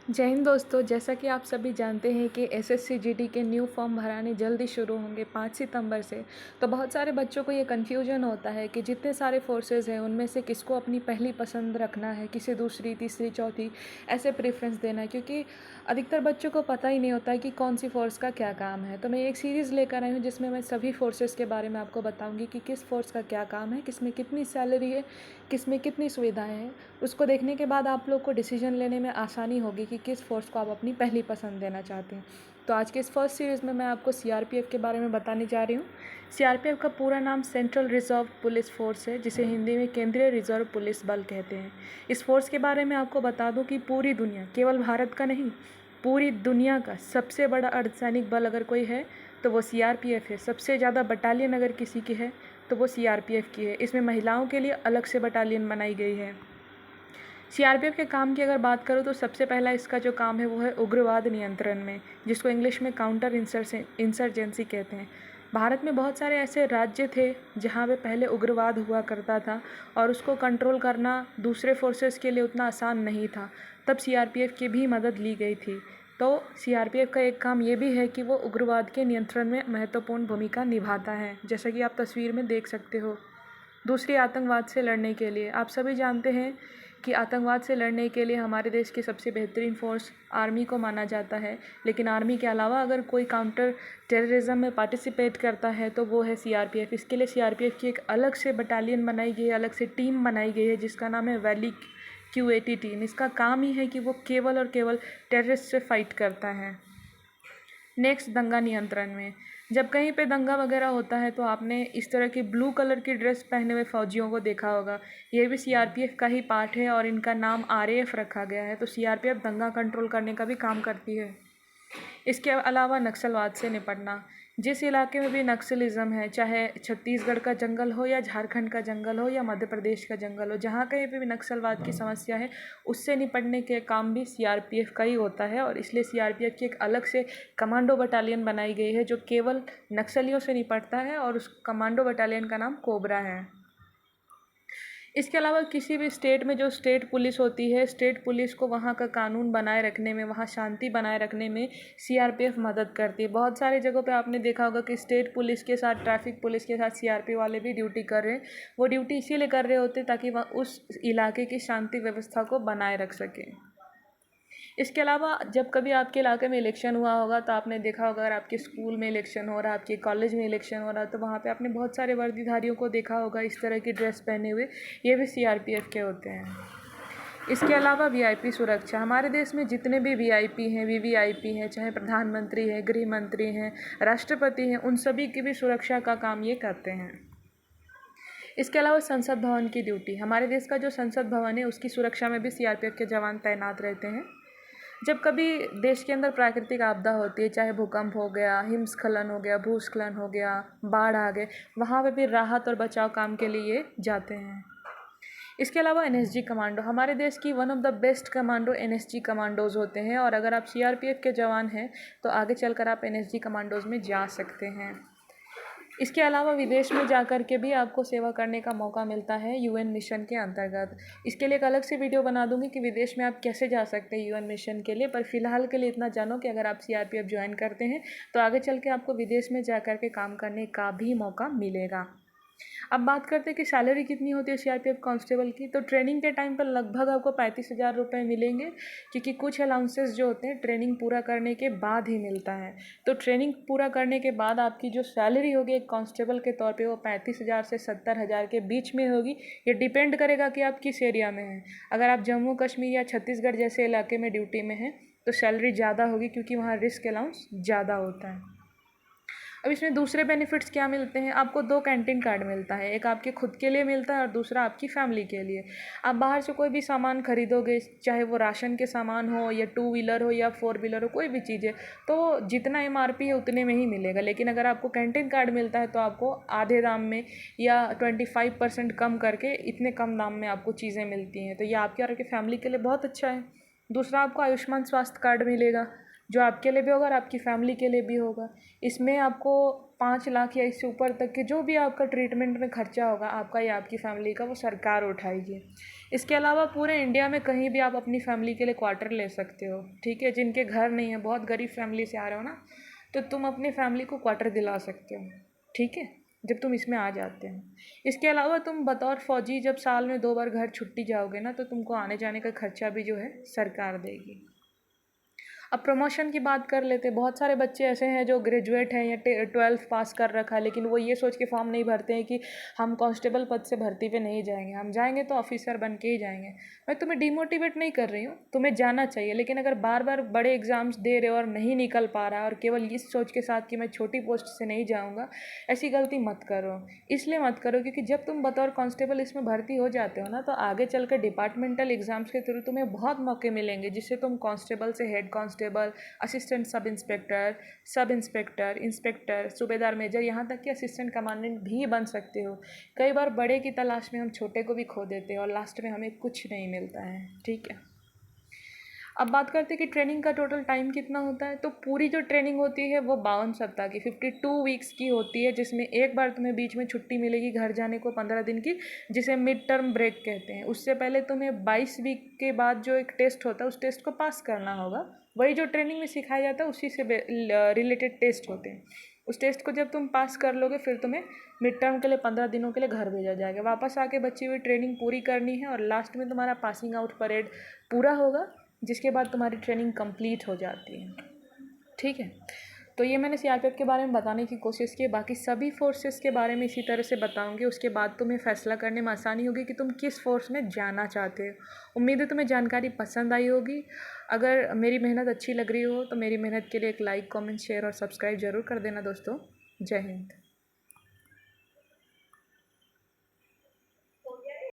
जय हिंद दोस्तों। जैसा कि आप सभी जानते हैं कि एसएससी जीडी के न्यू फॉर्म भराने जल्दी शुरू होंगे 5 सितंबर से। तो बहुत सारे बच्चों को ये कन्फ्यूजन होता है कि जितने सारे फोर्सेज़ हैं उनमें से किसको अपनी पहली पसंद रखना है, किसे दूसरी, तीसरी, चौथी ऐसे प्रेफरेंस देना है, क्योंकि अधिकतर बच्चों को पता ही नहीं होता है कि कौन सी फ़ोर्स का क्या काम है। तो मैं एक सीरीज़ लेकर आई हूँ जिसमें मैं सभी फोर्सेज़ के बारे में आपको बताऊँगी कि किस फ़ोर्स का क्या काम है, किस में कितनी सैलरी है, किस में कितनी सुविधाएँ हैं। उसको देखने के बाद आप लोग को डिसीजन लेने में आसानी होगी कि किस फ़ोर्स को आप अपनी पहली पसंद देना चाहते हैं। तो आज के इस फर्स्ट सीरीज़ में मैं आपको सीआरपीएफ़ के बारे में बताने जा रही हूँ। सीआरपीएफ़ का पूरा नाम सेंट्रल रिज़र्व पुलिस फ़ोर्स है, जिसे हिंदी में केंद्रीय रिज़र्व पुलिस बल कहते हैं। इस फ़ोर्स के बारे में आपको बता दूँ कि पूरी दुनिया, केवल भारत का नहीं, पूरी दुनिया का सबसे बड़ा अर्धसैनिक बल अगर कोई है तो वो सीआरपीएफ़ है। सबसे ज़्यादा बटालियन अगर किसी की है तो वो सीआरपीएफ़ की है। इसमें महिलाओं के लिए अलग से बटालियन बनाई गई है। सीआरपीएफ के काम की अगर बात करूँ तो सबसे पहला इसका जो काम है वो है उग्रवाद नियंत्रण में, जिसको इंग्लिश में काउंटर इंसर्जेंसी कहते हैं। भारत में बहुत सारे ऐसे राज्य थे जहाँ पे पहले उग्रवाद हुआ करता था और उसको कंट्रोल करना दूसरे फोर्सेस के लिए उतना आसान नहीं था। तब सीआरपीएफ की भी मदद ली गई थी। तो सीआरपीएफ का एक काम ये भी है कि वो उग्रवाद के नियंत्रण में महत्वपूर्ण भूमिका निभाता है, जैसा कि आप तस्वीर में देख सकते हो। दूसरी, आतंकवाद से लड़ने के लिए आप सभी जानते हैं कि आतंकवाद से लड़ने के लिए हमारे देश की सबसे बेहतरीन फ़ोर्स आर्मी को माना जाता है। लेकिन आर्मी के अलावा अगर कोई काउंटर टेररिज्म में पार्टिसिपेट करता है तो वो है सीआरपीएफ। इसके लिए सीआरपीएफ की एक अलग से बटालियन बनाई गई है, अलग से टीम बनाई गई है, जिसका नाम है वैली क्यू80 टीम। इसका काम ही है कि वो केवल और केवल टेररिस्ट से फाइट करता है। नेक्स्ट, दंगा नियंत्रण में जब कहीं पे दंगा वगैरह होता है तो आपने इस तरह की ब्लू कलर की ड्रेस पहने हुए फौजियों को देखा होगा। ये भी सीआरपीएफ का ही पार्ट है और इनका नाम आरएएफ रखा गया है। तो सीआरपीएफ दंगा कंट्रोल करने का भी काम करती है। इसके अलावा नक्सलवाद से निपटना, जिस इलाके में भी नक्सलिज़्म है, चाहे छत्तीसगढ़ का जंगल हो या झारखंड का जंगल हो या मध्य प्रदेश का जंगल हो, जहाँ कहीं पे भी नक्सलवाद की समस्या है उससे निपटने के काम भी सीआरपीएफ का ही होता है। और इसलिए सीआरपीएफ की एक अलग से कमांडो बटालियन बनाई गई है जो केवल नक्सलियों से निपटता है और उस कमांडो बटालियन का नाम कोबरा है। इसके अलावा किसी भी स्टेट में जो स्टेट पुलिस होती है, स्टेट पुलिस को वहाँ का कानून बनाए रखने में, वहाँ शांति बनाए रखने में सीआरपीएफ मदद करती है। बहुत सारी जगहों पे आपने देखा होगा कि स्टेट पुलिस के साथ, ट्रैफिक पुलिस के साथ सीआरपी वाले भी ड्यूटी कर रहे हैं। वो ड्यूटी इसीलिए कर रहे होते ताकि वह उस इलाके की शांति व्यवस्था को बनाए रख सकें। इसके अलावा जब कभी आपके इलाके में इलेक्शन हुआ होगा तो आपने देखा होगा, अगर आपके स्कूल में इलेक्शन हो रहा है, आपके कॉलेज में इलेक्शन हो रहा है, तो वहाँ पे आपने बहुत सारे वर्दीधारियों को देखा होगा इस तरह की ड्रेस पहने हुए। ये भी सीआरपीएफ के होते हैं। इसके अलावा वीआईपी सुरक्षा, हमारे देश में जितने भी वीआईपी हैं, वीवीआईपी हैं, चाहे प्रधानमंत्री हैं, गृह मंत्री हैं, राष्ट्रपति हैं, उन सभी की भी सुरक्षा का काम ये करते हैं। इसके अलावा संसद भवन की ड्यूटी, हमारे देश का जो संसद भवन है उसकी सुरक्षा में भी सीआरपीएफ के जवान तैनात रहते हैं। जब कभी देश के अंदर प्राकृतिक आपदा होती है, चाहे भूकंप हो गया, हिमस्खलन हो गया, भूस्खलन हो गया, बाढ़ आ गए, वहाँ पे भी राहत और बचाव काम के लिए ये जाते हैं। इसके अलावा एनएसजी कमांडो, हमारे देश की one of the best commando NSG commandos होते हैं। और अगर आप सीआरपीएफ के जवान हैं तो आगे चलकर आप एनएसजी कमांडोज़ में जा सकते हैं। इसके अलावा विदेश में जाकर के भी आपको सेवा करने का मौका मिलता है यूएन मिशन के अंतर्गत। इसके लिए एक अलग से वीडियो बना दूंगी कि विदेश में आप कैसे जा सकते हैं यूएन मिशन के लिए। पर फिलहाल के लिए इतना जानो कि अगर आप सीआरपीएफ ज्वाइन करते हैं तो आगे चल के आपको विदेश में जा कर के काम करने का भी मौका मिलेगा। अब बात करते हैं कि सैलरी कितनी होती है सीआरपीएफ कांस्टेबल की। तो ट्रेनिंग के टाइम पर लगभग आपको 35,000 रुपये मिलेंगे, क्योंकि कुछ अलाउंसेस जो होते हैं ट्रेनिंग पूरा करने के बाद ही मिलता है। तो ट्रेनिंग पूरा करने के बाद आपकी जो सैलरी होगी एक कांस्टेबल के तौर पे वो 35,000 से 70,000 के बीच में होगी। ये डिपेंड करेगा कि आप किस एरिया में हैं। अगर आप जम्मू कश्मीर या छत्तीसगढ़ जैसे इलाके में ड्यूटी में हैं तो सैलरी ज़्यादा होगी, क्योंकि वहाँ रिस्क अलाउंस ज़्यादा होता है। अब इसमें दूसरे बेनिफिट्स क्या मिलते हैं, आपको 2 कैंटीन कार्ड मिलता है, एक आपके खुद के लिए मिलता है और दूसरा आपकी फैमिली के लिए। आप बाहर से कोई भी सामान खरीदोगे, चाहे वो राशन के सामान हो या 2 व्हीलर हो या 4 व्हीलर हो, कोई भी चीज़ है, तो जितना एमआरपी है उतने में ही मिलेगा। लेकिन अगर आपको कैंटीन कार्ड मिलता है तो आपको आधे दाम में या 25% कम करके इतने कम दाम में आपको चीज़ें मिलती हैं। तो ये आपके और आपकी फैमिली के लिए बहुत अच्छा है। दूसरा, आपको आयुष्मान स्वास्थ्य कार्ड मिलेगा, जो आपके लिए भी होगा और आपकी फैमिली के लिए भी होगा। इसमें आपको 5 लाख या इससे ऊपर तक के जो भी आपका ट्रीटमेंट में खर्चा होगा आपका या आपकी फ़ैमिली का, वो सरकार उठाएगी। इसके अलावा पूरे इंडिया में कहीं भी आप अपनी फ़ैमिली के लिए क्वार्टर ले सकते हो, ठीक है। जिनके घर नहीं है, बहुत गरीब फैमिली से आ रहे हो ना, तो तुम अपनी फैमिली को क्वार्टर दिला सकते हो, ठीक है, जब तुम इसमें आ जाते हो। इसके अलावा तुम बतौर फ़ौजी जब साल में 2 बार घर छुट्टी जाओगे ना, तो तुमको आने जाने का खर्चा भी जो है सरकार देगी। अब प्रमोशन की बात कर लेते हैं। बहुत सारे बच्चे ऐसे हैं जो ग्रेजुएट हैं या 12th पास कर रखा है, लेकिन वो ये सोच के फॉर्म नहीं भरते हैं कि हम कांस्टेबल पद से भर्ती पे नहीं जाएंगे, हम जाएंगे तो ऑफिसर बन के ही जाएंगे। मैं तुम्हें डिमोटिवेट नहीं कर रही हूँ, तुम्हें जाना चाहिए, लेकिन अगर बार बार बड़े एग्जाम्स दे रहे हो और नहीं निकल पा रहा है और केवल इस सोच के साथ कि मैं छोटी पोस्ट से नहीं जाऊँगा, ऐसी गलती मत करो। इसलिए मत करो क्योंकि जब तुम बतौर कांस्टेबल इसमें भर्ती हो जाते हो ना, तो आगे चल कर डिपार्टमेंटल एग्जाम्स के थ्रू तुम्हें बहुत मौके मिलेंगे, जिससे तुम कांस्टेबल से head constable, assistant sub inspector, inspector, सूबेदार, मेजर, यहाँ तक कि असिस्टेंट कमांडेंट भी बन सकते हो। कई बार बड़े की तलाश में हम छोटे को भी खो देते हैं और लास्ट में हमें कुछ नहीं मिलता है, ठीक है। अब बात करते हैं कि ट्रेनिंग का टोटल टाइम कितना होता है। तो पूरी जो ट्रेनिंग होती है वो 52 सप्ताह की 52 वीक्स की होती है, जिसमें एक बार तुम्हें बीच में छुट्टी मिलेगी घर जाने को 15 दिन की, जिसे मिड टर्म ब्रेक कहते हैं। उससे पहले तुम्हें 22 वीक के बाद जो एक टेस्ट होता है उस टेस्ट को पास करना होगा। वही जो ट्रेनिंग में सिखाया जाता है उसी से रिलेटेड टेस्ट होते हैं। उस टेस्ट को जब तुम पास कर लोगे फिर तुम्हें मिड टर्म के लिए 15 दिनों के लिए घर भेजा जाएगा। वापस आके बची हुई ट्रेनिंग पूरी करनी है और लास्ट में तुम्हारा पासिंग आउट परेड पूरा होगा, जिसके बाद तुम्हारी ट्रेनिंग कंप्लीट हो जाती है, ठीक है। तो ये मैंने सीआरपीएफ के बारे में बताने की कोशिश की। बाकी सभी फोर्सेस के बारे में इसी तरह से बताऊंगी, उसके बाद तुम्हें फ़ैसला करने में आसानी होगी कि तुम किस फोर्स में जाना चाहते हो। उम्मीद है तुम्हें जानकारी पसंद आई होगी। अगर मेरी मेहनत अच्छी लग रही हो तो मेरी मेहनत के लिए एक लाइक, कमेंट, शेयर और सब्सक्राइब ज़रूर कर देना दोस्तों। जय हिंद।